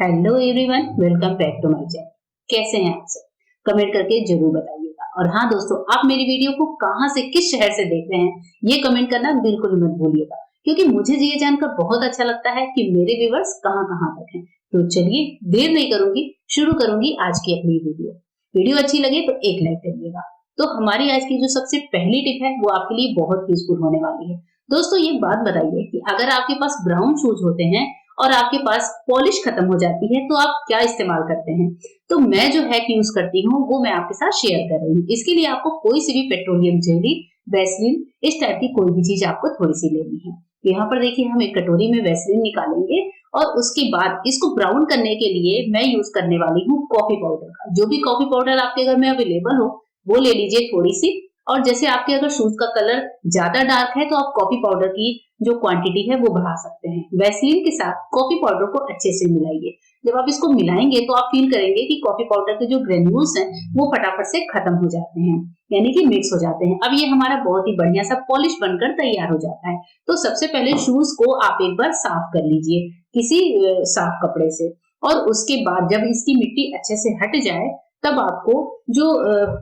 Hello everyone, welcome back to my channel. कैसे हैं आप सब? कमेंट करके जरूर बताइएगा। और हाँ दोस्तों, आप मेरी वीडियो को कहाँ से, किस शहर से देख रहे हैं, ये कमेंट करना बिल्कुल मत भूलिएगा, क्योंकि मुझे ये जानकर बहुत अच्छा लगता है कि मेरे व्यूवर्स कहाँ कहाँ तक हैं। तो चलिए, देर नहीं करूंगी, शुरू करूंगी आज की अपनी वीडियो। वीडियो अच्छी लगे तो एक लाइक करिएगा। तो हमारी आज की जो सबसे पहली टिप है वो आपके लिए बहुत यूजफुल होने वाली है। दोस्तों, ये बात बताइए कि अगर आपके पास ब्राउन शूज होते हैं और आपके पास पॉलिश खत्म हो जाती है तो आप क्या इस्तेमाल करते हैं? तो मैं जो हैक यूज करती हूँ वो मैं आपके साथ शेयर कर रही हूँ। इसके लिए आपको कोई सी भी पेट्रोलियम जेली, वैसलीन, इस टाइप की कोई भी चीज आपको थोड़ी सी लेनी है। तो यहाँ पर देखिए, हम एक कटोरी में वैसलीन निकालेंगे और उसके बाद इसको ब्राउन करने के लिए मैं यूज करने वाली हूँ कॉफी पाउडर का। जो भी कॉफी पाउडर आपके घर में अवेलेबल हो वो ले लीजिए थोड़ी सी। और जैसे आपके अगर शूज का कलर ज्यादा डार्क है तो आप कॉफी पाउडर की जो क्वांटिटी है वो बढ़ा सकते हैं। वैसलीन के साथ कॉफी पाउडर को अच्छे से मिलाइए। जब आप इसको मिलाएंगे तो आप फील करेंगे कि कॉफी पाउडर के जो ग्रेन्यूल्स हैं वो फटाफट से खत्म हो जाते हैं, यानी कि मिक्स हो जाते हैं। अब ये हमारा बहुत ही बढ़िया सा पॉलिश बनकर तैयार हो जाता है। तो सबसे पहले शूज को आप एक बार साफ कर लीजिए किसी साफ कपड़े से, और उसके बाद जब इसकी मिट्टी अच्छे से हट जाए तब आपको जो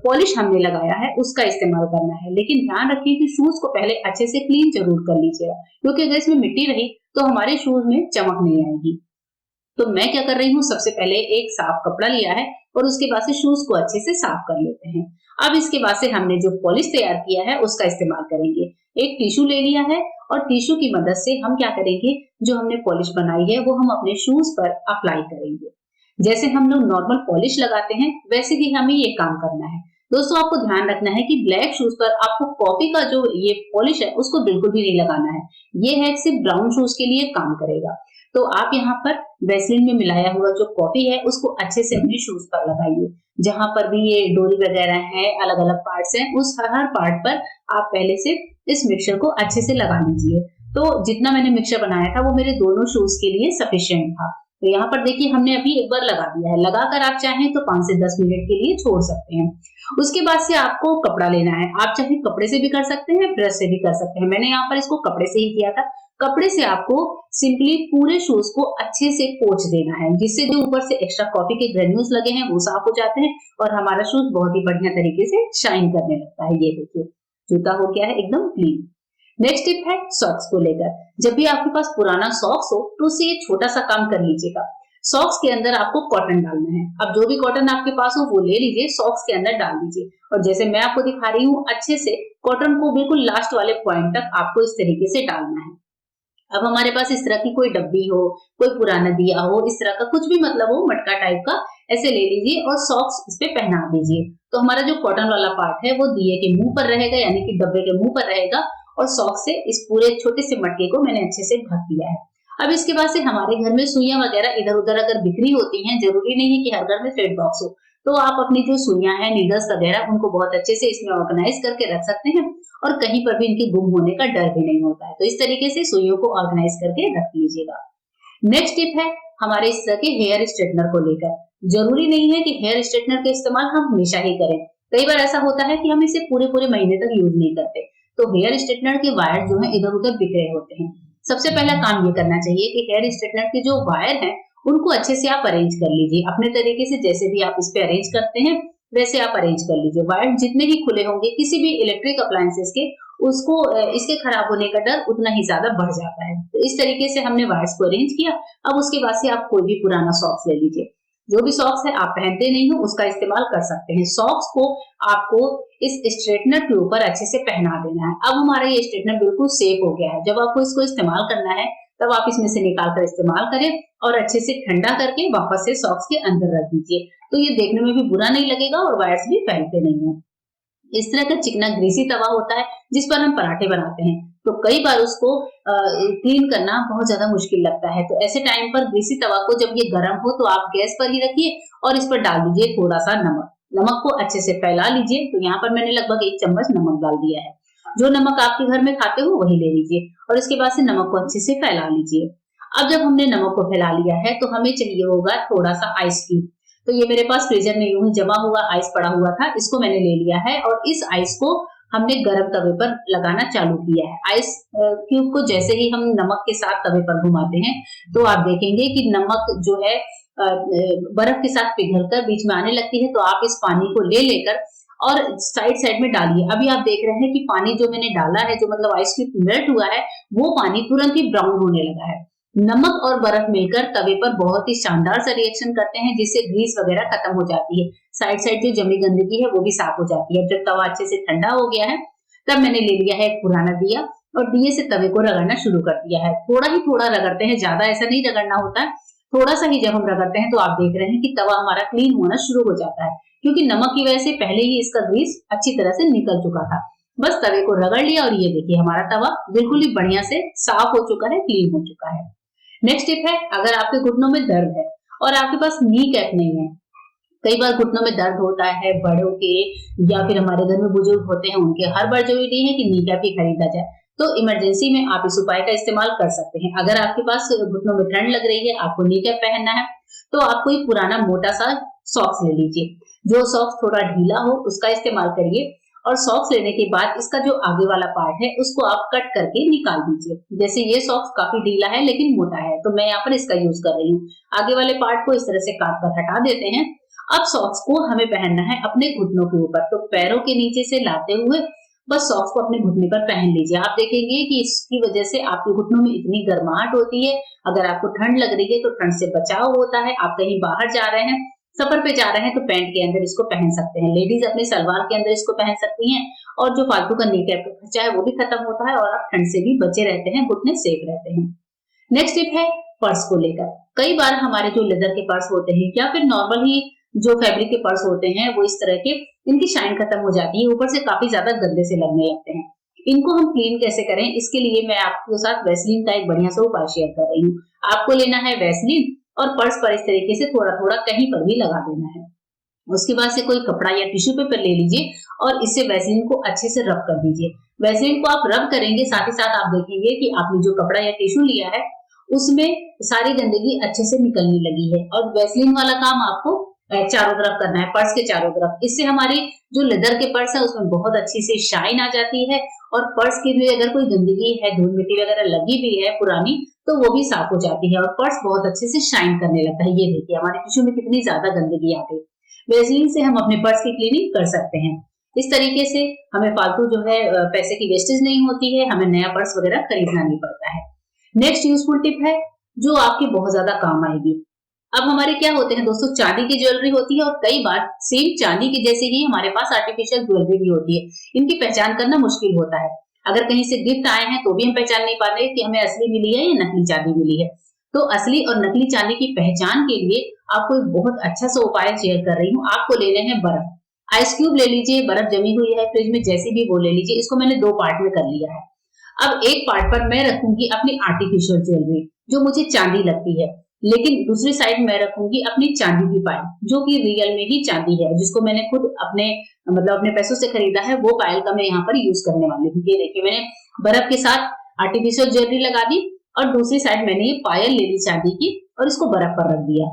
पॉलिश हमने लगाया है उसका इस्तेमाल करना है। लेकिन ध्यान रखिए कि शूज को पहले अच्छे से क्लीन जरूर कर लीजिएगा, क्योंकि अगर इसमें मिट्टी रही तो हमारे शूज में चमक नहीं आएगी। तो मैं क्या कर रही हूँ, सबसे पहले एक साफ कपड़ा लिया है और उसके बाद से शूज को अच्छे से साफ कर लेते हैं। अब इसके बाद से हमने जो पॉलिश तैयार किया है उसका इस्तेमाल करेंगे। एक टिश्यू ले लिया है और टिश्यू की मदद से हम क्या करेंगे, जो हमने पॉलिश बनाई है वो हम अपने शूज पर अप्लाई करेंगे। जैसे हम लोग नॉर्मल पॉलिश लगाते हैं वैसे ही हमें ये काम करना है। दोस्तों, आपको ध्यान रखना है कि ब्लैक शूज पर आपको कॉफी का जो ये पॉलिश है उसको बिल्कुल भी नहीं लगाना है। ये है सिर्फ ब्राउन शूज के लिए काम करेगा। तो आप यहाँ पर वैसलीन में मिलाया हुआ जो कॉफी है उसको अच्छे से अपने शूज पर लगाइए। जहां पर भी ये डोरी वगैरह है, अलग अलग पार्ट्स हैं, उस हर पार्ट पर आप पहले से इस मिक्सचर को अच्छे से लगा लीजिए। तो जितना मैंने मिक्सचर बनाया था वो मेरे दोनों शूज के लिए सफिशिएंट था। तो यहाँ पर देखिए, हमने अभी एक बार लगा दिया है। लगाकर आप चाहें तो 5 से 10 मिनट के लिए छोड़ सकते हैं। उसके बाद से आपको कपड़ा लेना है। आप चाहे कपड़े से भी कर सकते हैं, ब्रश से भी कर सकते हैं। मैंने यहाँ पर इसको कपड़े से ही किया था। कपड़े से आपको सिंपली पूरे शूज को अच्छे से पोंछ देना है, जिससे जो ऊपर से एक्स्ट्रा कॉफी के ग्रेन्यूल्स लगे हैं वो साफ हो जाते हैं और हमारा शूज बहुत ही बढ़िया तरीके से शाइन करने लगता है। ये देखिए, जूता हो गया है एकदम क्लीन। नेक्स्ट टिप है सॉक्स को लेकर। जब भी आपके पास पुराना सॉक्स हो तो उससे एक छोटा सा काम कर लीजिएगा। सॉक्स के अंदर आपको कॉटन डालना है। अब जो भी कॉटन आपके पास हो वो ले लीजिए, सॉक्स के अंदर डाल दीजिए। और जैसे मैं आपको दिखा रही हूँ, अच्छे से कॉटन को बिल्कुल लास्ट वाले पॉइंट तक आपको इस तरीके से डालना है। अब हमारे पास इस तरह की कोई डब्बी हो, कोई पुराना दिया हो, इस तरह का कुछ भी मतलब हो, मटका टाइप का, ऐसे ले लीजिए और सॉक्स इस पे पहना दीजिए। तो हमारा जो कॉटन वाला पार्ट है वो दिए के मुंह पर रहेगा, यानी कि डब्बे के मुंह पर रहेगा, और सॉक्स से इस पूरे छोटे से मटके को मैंने अच्छे से ढक दिया है। अब इसके बाद से हमारे घर में सुइयां वगैरह इधर उधर अगर बिखरी होती हैं, जरूरी नहीं है कि हर घर में थ्रेड बॉक्स हो, तो आप अपनी जो सुइयां हैं, नीडल्स वगैरह, उनको बहुत अच्छे से इसमें ऑर्गेनाइज करके रख सकते हैं और कहीं पर भी इनके गुम होने का डर भी नहीं होता है। तो इस तरीके से सुइयों को ऑर्गेनाइज करके रख लीजिएगा। नेक्स्ट टिप है हमारे इस तरह के हेयर स्ट्रेटनर को लेकर। जरूरी नहीं है कि हेयर स्ट्रेटनर का इस्तेमाल हम हमेशा ही करें। कई बार ऐसा होता है कि हम इसे पूरे पूरे महीने तक यूज नहीं करते, तो हेयर स्ट्रेटनर के वायर जो है इधर उधर बिखरे होते हैं। सबसे पहला काम ये करना चाहिए कि हेयर स्ट्रेटनर के जो वायर हैं उनको अच्छे से आप अरेंज कर लीजिए अपने तरीके से। जैसे भी आप इस पे अरेंज करते हैं वैसे आप अरेंज कर लीजिए। वायर जितने भी खुले होंगे किसी भी इलेक्ट्रिक अप्लायंसेस के, उसको इसके खराब होने का डर उतना ही ज्यादा बढ़ जाता है। तो इस तरीके से हमने वायर्स को अरेंज किया। अब उसके बाद से आप कोई भी पुराना सॉक्स ले लीजिए। जो भी सॉक्स है आप पहनते नहीं हो उसका इस्तेमाल कर सकते हैं। सॉक्स को आपको इस स्ट्रेटनर के ऊपर अच्छे से पहना देना है। अब हमारा ये स्ट्रेटनर बिल्कुल सेफ हो गया है। जब आपको इसको इस्तेमाल करना है तब आप इसमें से निकाल कर इस्तेमाल करें और अच्छे से ठंडा करके वापस से सॉक्स के अंदर रख दीजिए। तो ये देखने में भी बुरा नहीं लगेगा और वायर्स भी फैलते नहीं है। इस तरह का चिकना ग्रीसी तवा होता है जिस पर हम पराठे बनाते हैं, तो कई बार उसको क्लीन करना बहुत ज्यादा मुश्किल लगता है। तो ऐसे टाइम पर ग्रीसी तवा को जब ये गर्म हो तो आप गैस पर ही रखिए और इस पर डाल दीजिए थोड़ा सा नमक। नमक को अच्छे से फैला लीजिए। तो यहाँ पर मैंने लगभग 1 चम्मच नमक डाल दिया है। जो नमक आपके घर में खाते हो वही ले लीजिए और इसके बाद से नमक को अच्छे से फैला लीजिए। अब जब हमने नमक को फैला लिया है तो हमें चाहिए होगा थोड़ा सा आइस क्यूब। तो ये मेरे पास फ्रीजर में यूं ही जमा हुआ आइस पड़ा हुआ था, इसको मैंने ले लिया है और इस आइस को हमने गर्म तवे पर लगाना चालू किया है। आइस क्यूब को जैसे ही हम नमक के साथ तवे पर घुमाते हैं तो आप देखेंगे कि नमक जो है बर्फ के साथ पिघलकर बीच में आने लगती है। तो आप इस पानी को ले लेकर और साइड साइड में डालिए। अभी आप देख रहे हैं कि पानी जो मैंने डाला है, जो मतलब आइस क्यूब मेल्ट हुआ है, वो पानी तुरंत ही ब्राउन होने लगा है। नमक और बर्फ मिलकर तवे पर बहुत ही शानदार सा रिएक्शन करते हैं, जिससे ग्रीस वगैरह खत्म हो जाती है। साइड साइड जो जमी गंदगी है वो भी साफ हो जाती है। जब तवा अच्छे से ठंडा हो गया है तब मैंने ले लिया है एक पुराना दिया और दिए से तवे को रगड़ना शुरू कर दिया है। थोड़ा ही थोड़ा रगड़ते हैं, ज्यादा ऐसा नहीं रगड़ना होता है। थोड़ा सा ही जब हम रगड़ते हैं तो आप देख रहे हैं कि तवा हमारा क्लीन होना शुरू हो जाता है, क्योंकि नमक की वजह से पहले ही इसका ग्रीस अच्छी तरह से निकल चुका था। बस तवे को रगड़ लिया और ये देखिए हमारा तवा बिल्कुल ही बढ़िया से साफ हो चुका है, क्लीन हो चुका है। नेक्स्ट टिप है, अगर आपके घुटनों में दर्द है और आपके पास नी कैप नहीं है, कई बार घुटनों में दर्द होता है बड़ों के, या फिर हमारे घर में बुजुर्ग होते हैं उनके, हर बार जरूरी है कि नी कैप ही खरीदा जाए। तो इमरजेंसी में आप इस उपाय का इस्तेमाल कर सकते हैं। अगर आपके पास घुटनों में ठंड लग रही है, आपको नी कैप पहनना है, तो आप कोई पुराना मोटा सा सॉक्स ले लीजिए। जो सॉक्स थोड़ा ढीला हो उसका इस्तेमाल करिए, और सॉक्स लेने के बाद इसका जो आगे वाला पार्ट है उसको आप कट करके निकाल दीजिए। जैसे ये सॉक्स काफी ढीला है लेकिन मोटा है, तो मैं यहाँ पर इसका यूज कर रही हूँ। आगे वाले पार्ट को इस तरह से काट कर हटा देते हैं। अब सॉक्स को हमें पहनना है अपने घुटनों के ऊपर, तो पैरों के नीचे से लाते हुए बस सॉक्स को अपने घुटने पर पहन लीजिए। आप देखेंगे कि इसकी वजह से आपके घुटनों में इतनी गर्माहट होती है। अगर आपको ठंड लग रही है तो ठंड से बचाव होता है। आप कहीं बाहर जा रहे हैं, सफर पे जा रहे हैं, तो पैंट के अंदर इसको पहन सकते हैं। लेडीज अपने सलवार के अंदर इसको पहन सकती हैं, और जो फालतू का नी कैप का खर्चा है वो भी खत्म होता है और आप ठंड से भी बचे रहते हैं, घुटने सेफ रहते हैं। नेक्स्ट टिप है पर्स को लेकर। कई बार हमारे जो लेदर के पर्स होते हैं या फिर नॉर्मल ही जो फैब्रिक के पर्स होते हैं, वो इस तरह के, इनकी शाइन खत्म हो जाती है, ऊपर से काफी ज्यादा गंदे से लगने लगते हैं। इनको हम क्लीन कैसे करें, इसके लिए मैं आपके साथ वैसलीन का एक बढ़िया सा उपाय शेयर कर रही हूँ। आपको लेना है वैसलीन और पर्स पर इस तरीके से थोड़ा थोड़ा कहीं पर भी लगा देना है। उसके बाद से कोई कपड़ा या टिश्यू पेपर ले लीजिए और इससे वैसलीन को अच्छे से रब कर दीजिए। वैसलीन को आप रब करेंगे, साथ ही साथ आप देखेंगे कि आपने जो कपड़ा या टिश्यू लिया है उसमें सारी गंदगी अच्छे से निकलने लगी है। और वैसलीन वाला काम आपको चारों तरफ करना है, पर्स के चारों तरफ। इससे हमारी जो लेदर के पर्स है उसमें बहुत अच्छी से शाइन आ जाती है, और पर्स की भी अगर कोई गंदगी है, धूल मिट्टी वगैरह लगी भी है पुरानी, तो वो भी साफ हो जाती है और पर्स बहुत अच्छे से शाइन करने लगता है। ये देखिए हमारे टिश्यू में कितनी ज्यादा गंदगी आ गई। वैसलीन से हम अपने पर्स की क्लीनिंग कर सकते हैं। इस तरीके से हमें फालतू जो है पैसे की वेस्टेज नहीं होती है, हमें नया पर्स वगैरह खरीदना नहीं पड़ता है। नेक्स्ट यूजफुल टिप है जो आपके बहुत ज्यादा काम आएगी। अब हमारे क्या होते हैं दोस्तों, चांदी की ज्वेलरी होती है और कई बार सेम चांदी के जैसे ही हमारे पास आर्टिफिशियल ज्वेलरी भी होती है। इनकी पहचान करना मुश्किल होता है। अगर कहीं से गिफ्ट आए हैं तो भी हम पहचान नहीं पाते कि हमें असली मिली है या नकली चांदी मिली है। तो असली और नकली चांदी की पहचान के लिए आपको एक बहुत अच्छा सा उपाय शेयर कर रही हूँ। आपको लेने हैं बर्फ। आइस क्यूब ले लीजिए, बर्फ जमी हुई है फ्रिज में जैसी भी वो ले लीजिए। इसको मैंने दो पार्ट में कर लिया है। अब एक पार्ट पर मैं रखूंगी अपनी आर्टिफिशियल ज्वेलरी जो मुझे चांदी लगती है, लेकिन दूसरी साइड मैं रखूंगी अपनी चांदी की पायल जो कि रियल में ही चांदी है, जिसको मैंने खुद अपने अपने पैसों से खरीदा है। वो पायल का मैं यहाँ पर यूज करने वाली हूँ। ये देखिए मैंने बर्फ के साथ आर्टिफिशियल ज्वेलरी लगा दी और दूसरी साइड मैंने ये पायल ले ली चांदी की और इसको बर्फ पर रख दिया।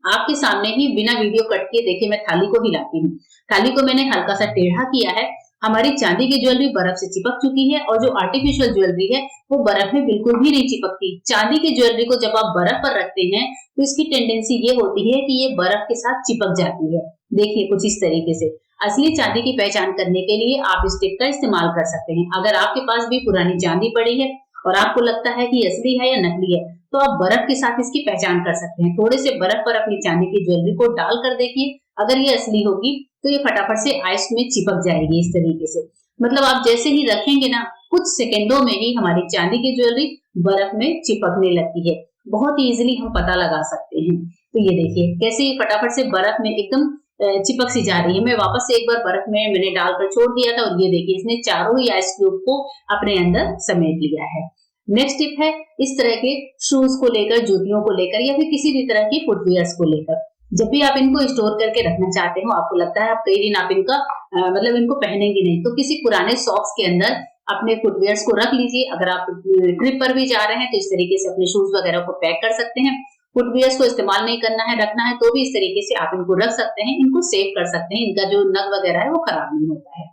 आपके सामने ही बिना वीडियो कट के देखिए मैं थाली को हिलाती हूँ। थाली को मैंने हल्का सा टेढ़ा किया है। हमारी चांदी की ज्वेलरी बर्फ से चिपक चुकी है और जो आर्टिफिशियल ज्वेलरी है वो बर्फ में बिल्कुल भी नहीं चिपकती। चांदी की ज्वेलरी को जब आप बर्फ पर रखते हैं तो इसकी टेंडेंसी ये होती है कि ये बर्फ के साथ चिपक जाती है। देखिए कुछ इस तरीके से। असली चांदी की पहचान करने के लिए आप इस टिप का इस्तेमाल कर सकते हैं। अगर आपके पास भी पुरानी चांदी पड़ी है और आपको लगता है कि असली है या नकली है, तो आप बर्फ के साथ इसकी पहचान कर सकते हैं। थोड़े से बर्फ पर अपनी चांदी की ज्वेलरी को डाल कर देखिए, अगर ये असली होगी तो ये फटाफट से आइस में चिपक जाएगी इस तरीके से। मतलब आप जैसे ही रखेंगे ना, कुछ सेकंडों में ही हमारी चांदी की ज्वेलरी बर्फ में चिपकने लगती है। बहुत ही इजीली हम पता लगा सकते हैं। तो ये देखिए कैसे ये फटाफट से बर्फ में एकदम चिपक सी जा रही है। मैं वापस से एक बार बर्फ में मैंने डालकर छोड़ दिया था और ये देखिए इसने चारों ही आइस क्यूब को अपने अंदर समेट लिया है। नेक्स्ट टिप है इस तरह के शूज को लेकर, जूतियों को लेकर या फिर किसी भी तरह की फुटवियर्स को लेकर, जब भी आप इनको स्टोर करके रखना चाहते हो, आपको लगता है आप कई दिन आप इनका इनको पहनेंगे नहीं, तो किसी पुराने सॉक्स के अंदर अपने फुटवियर्स को रख लीजिए। अगर आप ट्रिप पर भी जा रहे हैं तो इस तरीके से अपने शूज वगैरह को पैक कर सकते हैं। फुटवियर्स को इस्तेमाल नहीं करना है, रखना है, तो भी इस तरीके से आप इनको रख सकते हैं, इनको सेव कर सकते हैं। इनका जो नग वगैरह है वो खराब नहीं होता है।